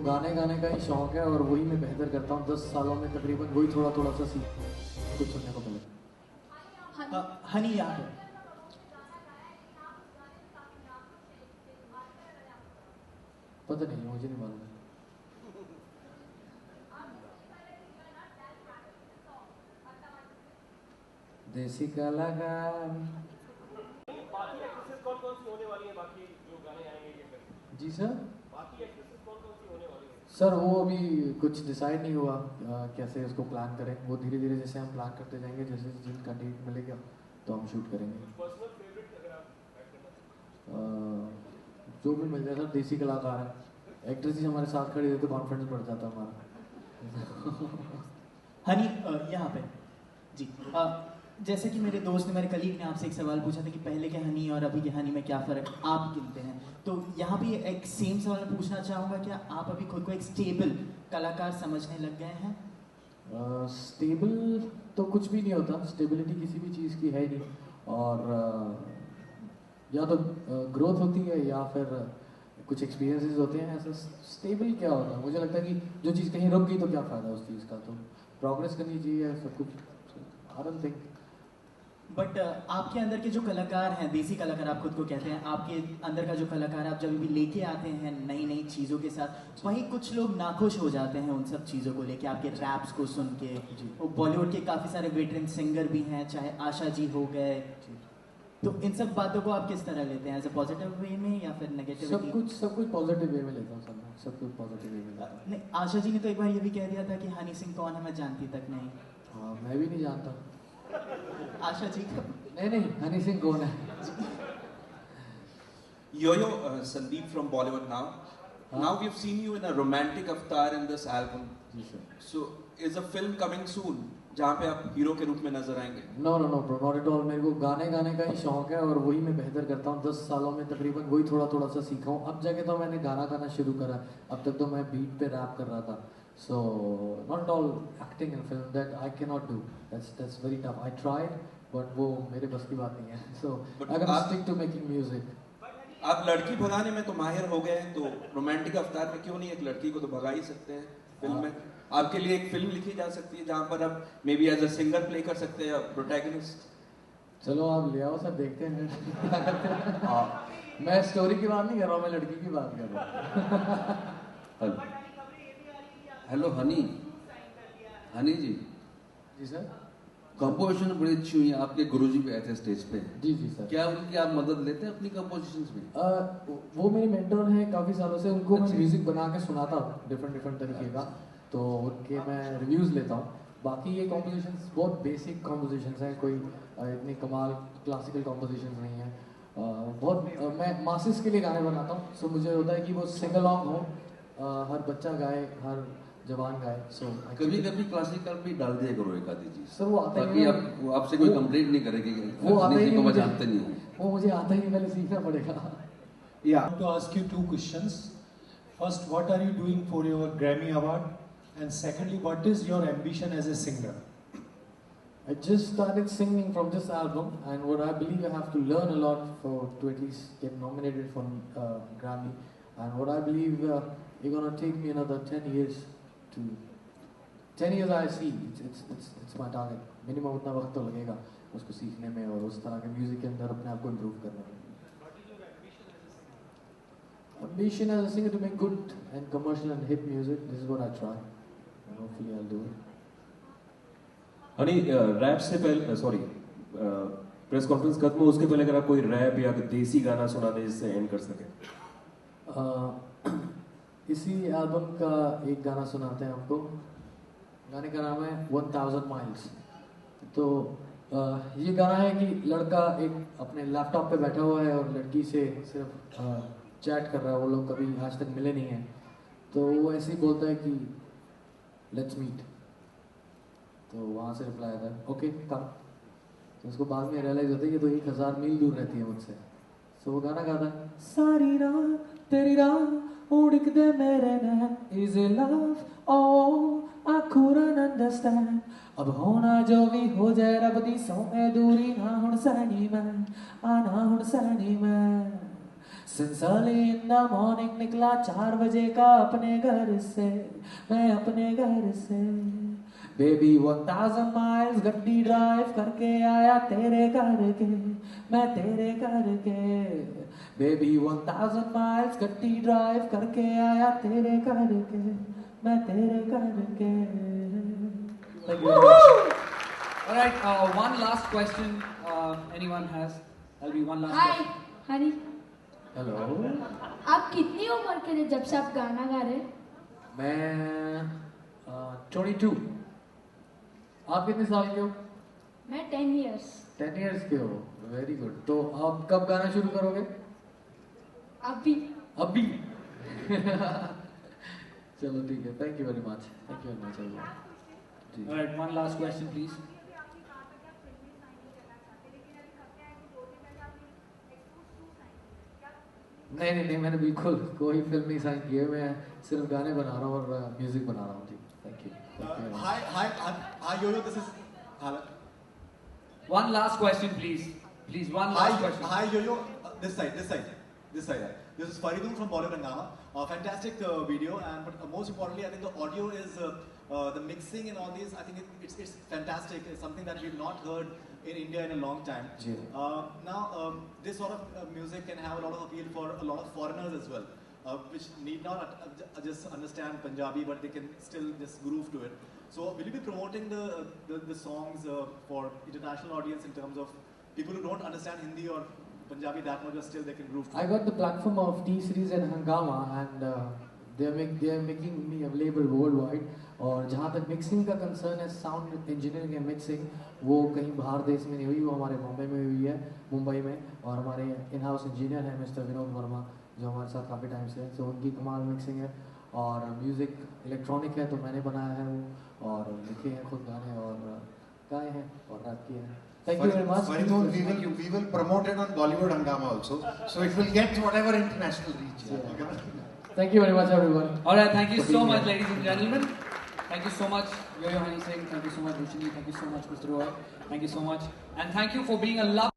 गाने गाने का ही शौक है और वही मैं बेहतर करता हूँ। 10 सालों में तकरीबन वही थोड़ा थोड़ा सा सीख कुछ सुनने को मिला। हनी यहाँ पे पता नहीं, मुझे नहीं मालूम। देसी कलाकार। बाकी एक्ट्रेसेस कौन कौन सी होने वाली है, बाकी जो गाने आएंगे ये फिर? जी सर। बाकी एक्ट्रेसेस कौन कौन सी होने वाली है? सर वो अभी कुछ डिसाइड नहीं हुआ कैसे उसको प्लान करें। वो धीरे धीरे जैसे हम प्लान करते जाएंगे, जैसे जिनका डेट मिलेगा तो हम शूट करेंगे। पर्सनल फेवरेट अगर आप ऐड करना जो भी मिल जाए सर, देसी कलाकार है। एक्ट्रेस ही हमारे साथ खड़ी रहती तो कॉन्फिडेंस बढ़ जाता हमारा। हनी यहाँ पे जी। जैसे कि मेरे दोस्त ने, मेरे कलीग ने आपसे एक सवाल पूछा था कि पहले के हनी और अभी के हनी में क्या फ़र्क आप गिनते हैं, तो यहाँ भी एक सेम सवाल मैं पूछना चाहूँगा, क्या आप अभी खुद को एक स्टेबल कलाकार समझने लग गए हैं? स्टेबल तो कुछ भी नहीं होता, स्टेबिलिटी किसी भी चीज़ की है ही नहीं। और या तो ग्रोथ होती है या फिर कुछ एक्सपीरियंसेस होते हैं। ऐसा स्टेबल क्या होता है? मुझे लगता है कि जो चीज़ कहीं रुक गई तो क्या फ़ायदा उस चीज़ का, तो प्रोग्रेस करनी चाहिए सब कुछ। I don't think. बट आपके अंदर के जो कलाकार हैं, देसी कलाकार आप खुद को कहते हैं, आपके अंदर का जो कलाकार आप जब भी लेके आते हैं नई नई चीज़ों के साथ, वहीं कुछ लोग नाखुश हो जाते हैं उन सब चीज़ों को लेके, आपके रैप्स को सुन के। बॉलीवुड के काफ़ी सारे वेटरन सिंगर भी हैं, चाहे आशा जी हो गए, तो इन सब बातों को आप किस तरह लेते हैं? एज अ पॉजिटिव वे में या फिर नेगेटिव? सब कुछ पॉजिटिव वे में लेता हूँ सर, सब कुछ पॉजिटिव वे में लेता हूँ। नहीं, आशा जी ने तो एक बार ये भी कह दिया था कि हनी सिंह कौन है मैं जानती तक नहीं। हाँ, मैं भी नहीं जानता। आशा जी का नहीं, हनी सिंह कौन है? Yo-Yo, Sandeep from Bollywood now. Now we've seen you in a romantic avatar in this album. जी sir. So is a film coming soon जहाँ पे आप हीरो के रूप में नजर आएंगे? No bro, not at all. मेरे को गाने गाने का ही शौक है और वही मैं बेहतर करता हूँ। 10 सालों में तकरीबन वही थोड़ा थोड़ा सा सीखा हूँ। अब जाके तो मैंने गाना गाना शुरू करा, अब तक तो मैं बीट पे रैप कर रहा था। So not at all acting in film, that I can not do, that's very tough. I tried but वो मेरे बस की बात नहीं है। So I can stick to making music. आप लड़की भगाने में तो माहिर हो गए हैं, तो रोमांटिक अवतार में क्यों नहीं एक लड़की को तो भगा ही सकते हैं फिल्म में? आपके लिए एक फिल्म लिखी जा सकती है जहाँ पर आप maybe as a singer play कर सकते हैं, प्रोटैगनिस्ट। चलो आप ले आओ सर, देखते हैं। मैं स्टोरी की बात नहीं कर रहा हूँ, मैं लड़की की बात कर रहा हूँ। हेलो हनी जी। जी सर। कंपोजिशन बड़ी अच्छी हुई है, आपके गुरुजी पे आए थे स्टेज पे। जी सर। क्या उनकी आप मदद लेते हैं अपनी कंपोजिशंस में? वो मेरे मेंटर हैं काफ़ी सालों से, उनको मैं अच्छा। म्यूज़िक बना के सुनाता हूँ डिफरेंट तरीके का, तो उनके मैं रिव्यूज़ लेता हूँ। बाकी ये कॉम्पोजिशंस बहुत बेसिक कॉम्पोजिशंस हैं, कोई इतनी कमाल क्लासिकल कॉम्पोजिशंस नहीं है। मैं मासेस के लिए गाने बनाता हूँ, सो मुझे होता है कि वो सिंग अलॉन्ग हो, हर बच्चा गाए, हर जवान गाए। सो कभी कभी क्लासिकल भी डाल दिया करो एक आधी चीज, सर वो आता ही ताकि नहीं, आप आपसे कोई कंप्लेंट नहीं करेगी वो आता ही नहीं, मैं जानते नहीं हूँ। वो मुझे आता ही नहीं, पहले सीखना पड़ेगा। Yeah. I want to ask you two questions. First, what are you doing for your Grammy Award? And secondly, what is your ambition as a singer? I just started singing from this album, and what I believe I have to learn a lot to at least get nominated for Grammy. And what I believe it's gonna take me another 10 years to 10 years. I see it's my target. Minimum उतना वक्त तो लगेगा उसको सीखने में और उस तरह के म्यूजिक के अंदर अपने आप को इम्प्रूव करने में। Ambition as a singer to make good and commercial and hit music. This is what I try, and hopefully I'll do it. Honey, rap से पहले, सॉरी, प्रेस कॉन्फ्रेंस खत्म हो उसके पहले अगर आप कोई रैप या देसी गाना सुना दें जिससे एंड कर सके। इसी एल्बम का एक गाना सुनाते हैं आपको। गाने का नाम है 1000 Miles। तो ये गाना है कि लड़का एक अपने लैपटॉप पे बैठा हुआ है और लड़की से सिर्फ चैट कर रहा है, वो लोग कभी आज तक मिले नहीं हैं, तो वो ऐसे ही बोलता है कि लेट्स मीट। तो वहाँ से रिप्लाई आता है ओके कम। तो उसको बाद में रियलाइज होता है कि तो 1000 मील दूर रहती है मुझसे। तो वो गाना गाता है सारी रात तेरी रात उड़क दे मेरे नैन, is it love oh I couldn't understand. अब होना जो भी हो जाए रब दी सौ मैं दूरी ना हुण सैनी मैं, आ ना हुण सैनी मैं। Since early in the morning निकला 4 बजे का अपने घर से, मैं अपने घर से। Baby 1000 miles गड्डी ड्राइव करके आया तेरे घर के, मैं तेरे घर के। Baby 1000 miles गड्डी ड्राइव करके आया तेरे घर के, मैं तेरे घर के। Thank you very much. All right, one last question. Anyone has? There'll be one last hi question. Hari, hello, आप कितनी उम्र के थे जब से आप गाना गा रहे हैं? मैं 22। आप कितने साल के हो? मैं 10 years। 10 years के हो, वेरी गुड। तो आप कब गाना शुरू करोगे? अभी। अभी। चलो ठीक है, thank you very much, thank you very much जी। All right, one last question, please. नहीं नहीं नहीं, मैंने बिल्कुल कोई फिल्म नहीं साइन की है, मैं सिर्फ गाने बना रहा हूँ और म्यूजिक बना रहा हूँ जी। Thank you. Hi, Yo-Yo. This is. One last question, please. Please, one last question. Hi, Yo-Yo. This side. This is Faridun from Bollywood Hangama. Fantastic video, but most importantly, I think the audio is the mixing and all these. I think it's fantastic. It's something that we've not heard in India in a long time. Now, this sort of music can have a lot of appeal for a lot of foreigners as well, which need not just understand Punjabi, but they can still just groove to it. So, will you be promoting the songs for international audience in terms of people who don't understand Hindi or Punjabi that much, but still they can groove to it? I got the platform of T-Series and Hangama, and they are making me available worldwide. और जहाँ तक mixing का concern है, sound engineering and mixing, वो कहीं बाहर देश में नहीं हुई, वो हमारे बॉम्बे में हुई है, मुंबई में। और हमारे इन हाउस इंजीनियर हैं मिस्टर विनोद वर्मा, जो हमारे साथ काफ़ी टाइम से है। तो उनकी कमाल मिक्सिंग है और म्यूज़िक इलेक्ट्रॉनिक है, तो मैंने बनाया है वो, और लिखे हैं खुद गाने और गाए हैं और रैप किए हैं। Thank you very much. Faridun, we will promote it on Bollywood Hangama also, so it will get whatever international reach. Thank you very much, everyone. All right, thank you so much, ladies and gentlemen. Thank you so much, Yo-Yo Honey Singh. Thank you so much, Ruchini. Thank you so much, Mr. Roy. Thank you so much. And thank you for being a love.